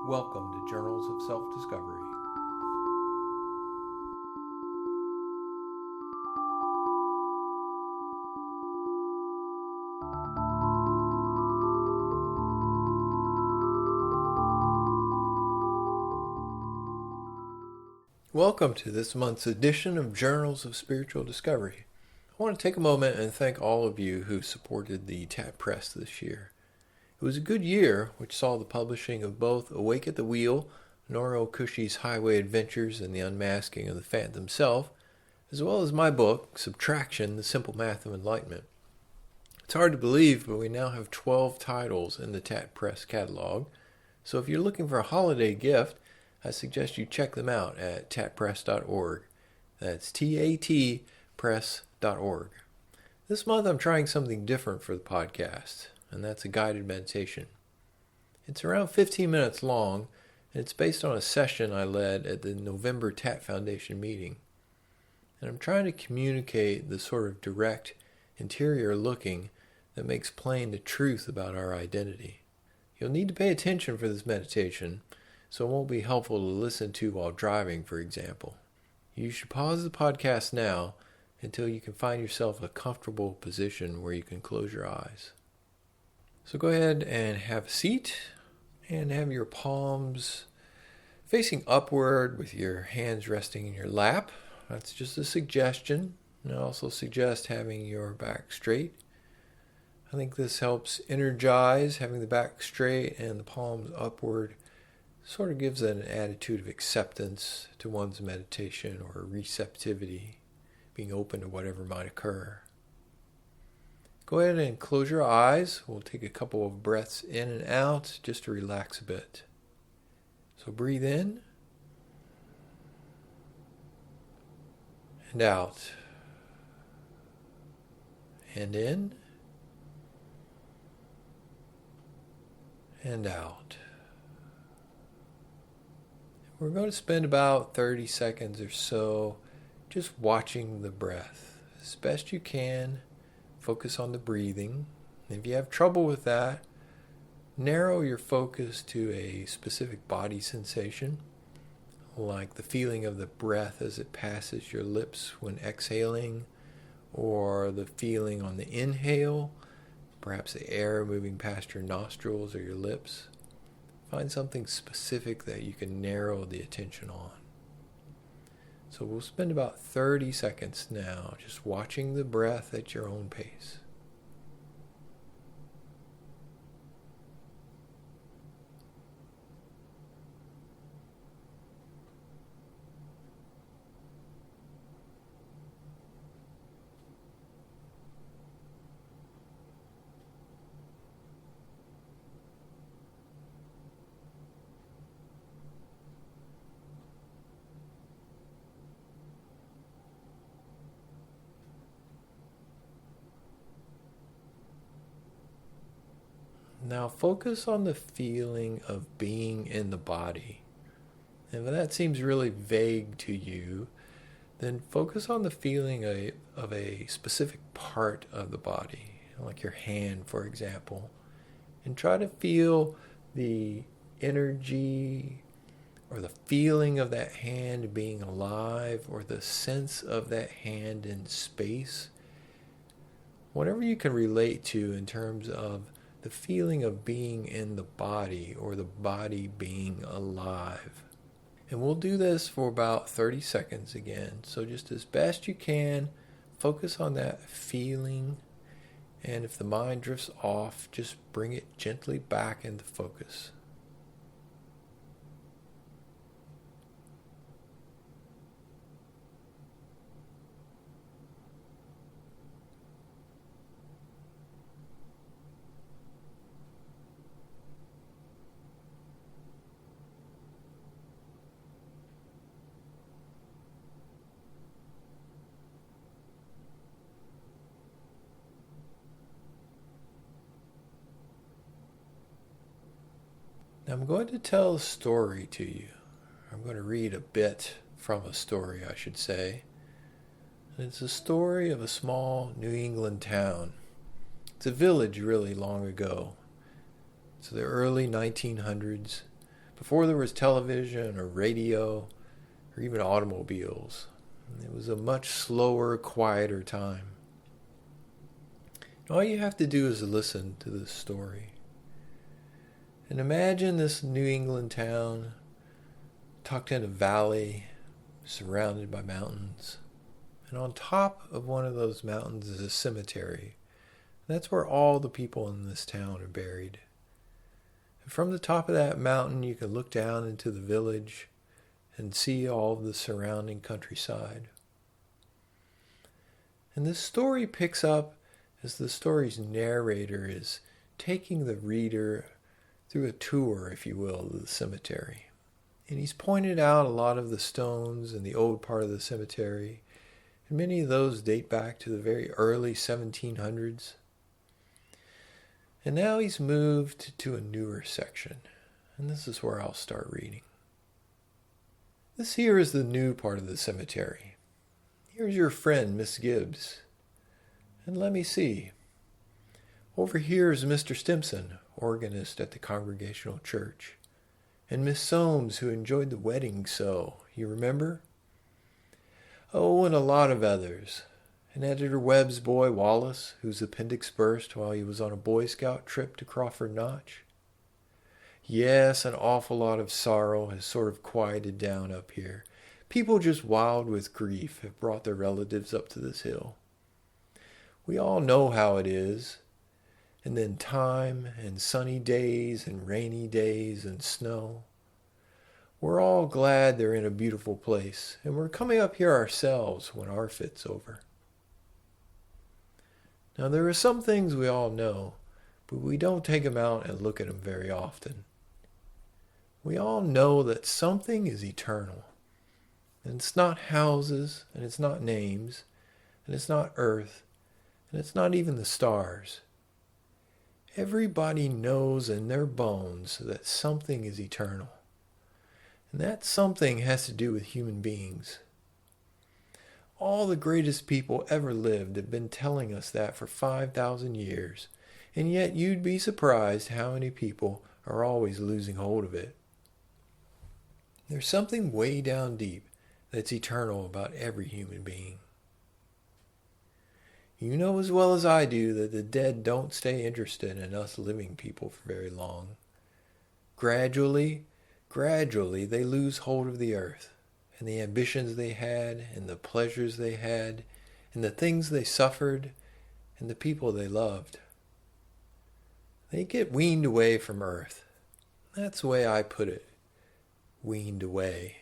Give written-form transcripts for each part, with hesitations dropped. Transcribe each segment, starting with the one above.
Welcome to Journals of Self-Discovery. Welcome to this month's edition of Journals of Spiritual Discovery. I want to take a moment and thank all of you who supported the TAT Press this year. It was a good year, which saw the publishing of both Awake at the Wheel, Noro Kushi's Highway Adventures and the Unmasking of the Phantom Self, as well as my book, Subtraction, The Simple Math of Enlightenment. It's hard to believe, but we now have 12 titles in the TAT Press catalog, so if you're looking for a holiday gift, I suggest you check them out at tatpress.org. That's TAT press.org. This month I'm trying something different for the podcast, and that's a guided meditation. It's around 15 minutes long, and it's based on a session I led at the November TAT Foundation meeting. And I'm trying to communicate the sort of direct, interior looking that makes plain the truth about our identity. You'll need to pay attention for this meditation, so it won't be helpful to listen to while driving, for example. You should pause the podcast now until you can find yourself a comfortable position where you can close your eyes. So go ahead and have a seat and have your palms facing upward with your hands resting in your lap. That's just a suggestion. And I also suggest having your back straight. I think this helps energize. Having the back straight and the palms upward sort of gives an attitude of acceptance to one's meditation or receptivity, being open to whatever might occur. Go ahead and close your eyes. We'll take a couple of breaths in and out just to relax a bit. So breathe in and out. And in and out. We're going to spend about 30 seconds or so just watching the breath as best you can. Focus on the breathing. If you have trouble with that, narrow your focus to a specific body sensation, like the feeling of the breath as it passes your lips when exhaling, or the feeling on the inhale, perhaps the air moving past your nostrils or your lips. Find something specific that you can narrow the attention on. So we'll spend about 30 seconds now just watching the breath at your own pace. Now focus on the feeling of being in the body. And if that seems really vague to you, then focus on the feeling of a specific part of the body, like your hand, for example, and try to feel the energy or the feeling of that hand being alive or the sense of that hand in space. Whatever you can relate to in terms of the feeling of being in the body or the body being alive. And we'll do this for about 30 seconds again. So just as best you can, focus on that feeling. And if the mind drifts off, just bring it gently back into focus. I'm going to tell a story to you. I'm going to read a bit from a story, I should say. It's a story of a small New England town. It's a village really long ago. It's the early 1900s, before there was television or radio or even automobiles. It was a much slower, quieter time. All you have to do is listen to this story. And imagine this New England town tucked in a valley, surrounded by mountains. And on top of one of those mountains is a cemetery. That's where all the people in this town are buried. And from the top of that mountain, you can look down into the village and see all of the surrounding countryside. And this story picks up as the story's narrator is taking the reader through a tour, if you will, of the cemetery. And he's pointed out a lot of the stones in the old part of the cemetery, and many of those date back to the very early 1700s. And now he's moved to a newer section, and this is where I'll start reading. This here is the new part of the cemetery. Here's your friend, Miss Gibbs. And let me see. Over here is Mr. Stimson, organist at the Congregational Church. And Miss Soames, who enjoyed the wedding so, you remember? Oh, and a lot of others. And Editor Webb's boy, Wallace, whose appendix burst while he was on a Boy Scout trip to Crawford Notch. Yes, an awful lot of sorrow has sort of quieted down up here. People just wild with grief have brought their relatives up to this hill. We all know how it is. And then time and sunny days and rainy days and snow. We're all glad they're in a beautiful place, and we're coming up here ourselves when our fit's over. Now there are some things we all know, but we don't take them out and look at them very often. We all know that something is eternal. And it's not houses, and it's not names, and it's not earth, and it's not even the stars. Everybody knows in their bones that something is eternal. And that something has to do with human beings. All the greatest people ever lived have been telling us that for 5,000 years, and yet you'd be surprised how many people are always losing hold of it. There's something way down deep that's eternal about every human being. You know as well as I do that the dead don't stay interested in us living people for very long. Gradually, they lose hold of the earth, and the ambitions they had, and the pleasures they had, and the things they suffered, and the people they loved. They get weaned away from earth. That's the way I put it. Weaned away.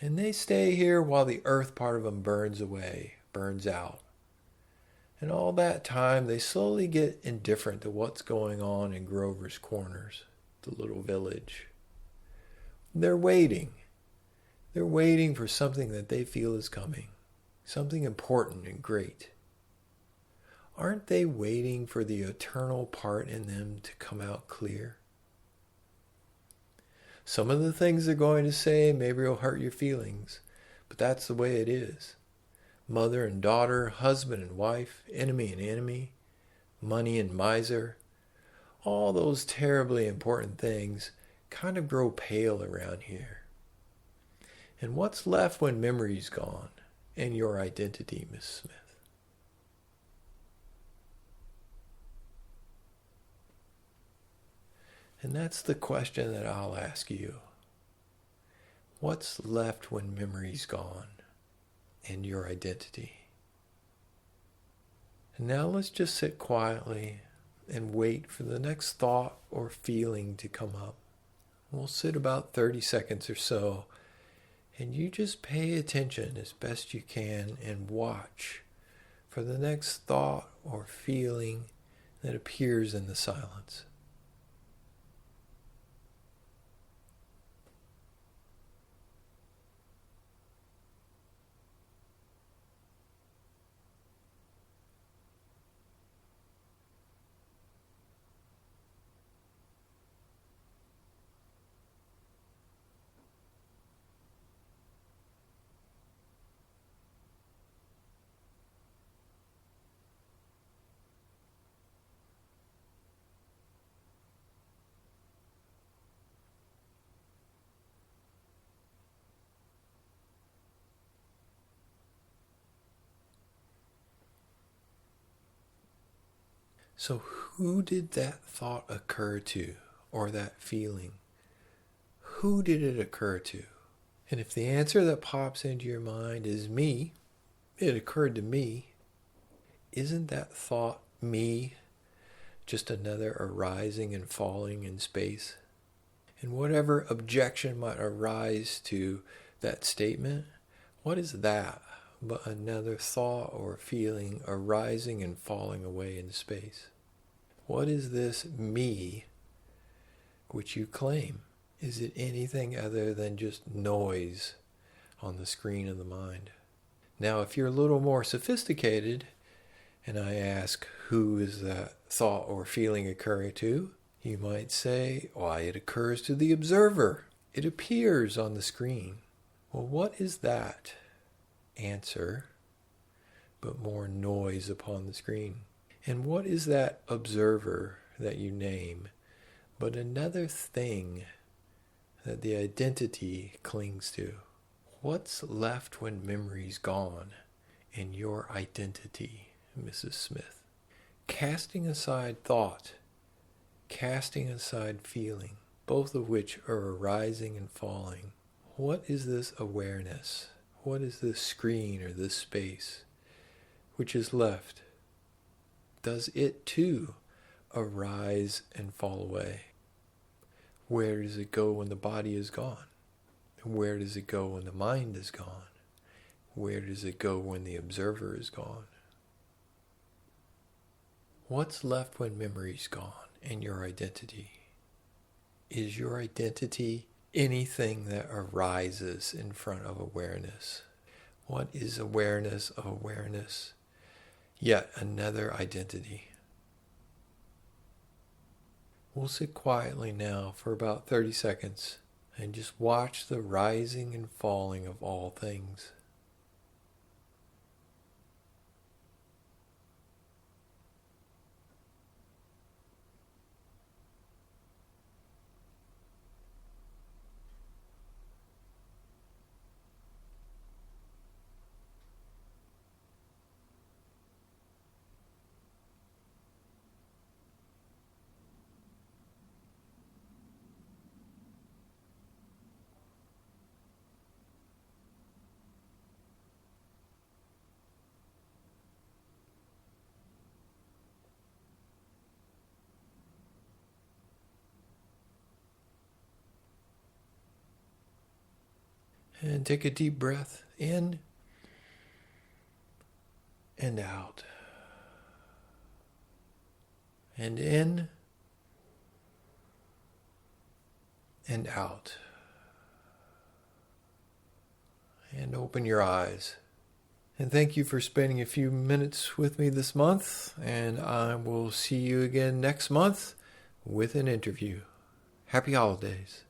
And they stay here while the earth part of them burns away, burns out. And all that time they slowly get indifferent to what's going on in Grover's Corners, the little village. They're waiting. They're waiting for something that they feel is coming, something important and great. Aren't they waiting for the eternal part in them to come out clear? Some of the things they're going to say maybe will hurt your feelings, but that's the way it is. Mother and daughter, husband and wife, enemy and enemy, money and miser, all those terribly important things kind of grow pale around here. And what's left when memory's gone and your identity, Miss Smith? And that's the question that I'll ask you. What's left when memory's gone and your identity? And now let's just sit quietly and wait for the next thought or feeling to come up. We'll sit about 30 seconds or so, and you just pay attention as best you can and watch for the next thought or feeling that appears in the silence. So who did that thought occur to, or that feeling? Who did it occur to? And if the answer that pops into your mind is me, it occurred to me, isn't that thought me just another arising and falling in space? And whatever objection might arise to that statement, what is that but another thought or feeling arising and falling away in space? What is this me which you claim? Is it anything other than just noise on the screen of the mind? Now, if you're a little more sophisticated, and I ask, who is that thought or feeling occurring to? You might say, why, it occurs to the observer. It appears on the screen. Well, what is that? Answer, but more noise upon the screen. And what is that observer that you name but another thing that the identity clings to? What's left when memory's gone in your identity, Mrs. Smith? Casting aside thought, casting aside feeling, both of which are arising and falling, what is this awareness? What is this screen or this space which is left? Does it too arise and fall away? Where does it go when the body is gone? Where does it go when the mind is gone? Where does it go when the observer is gone? What's left when memory's gone and your identity? Is your identity anything that arises in front of awareness? What is awareness of awareness? Yet another identity. We'll sit quietly now for about 30 seconds and just watch the rising and falling of all things. And take a deep breath in and out. And in and out. And open your eyes. And thank you for spending a few minutes with me this month. And I will see you again next month with an interview. Happy holidays.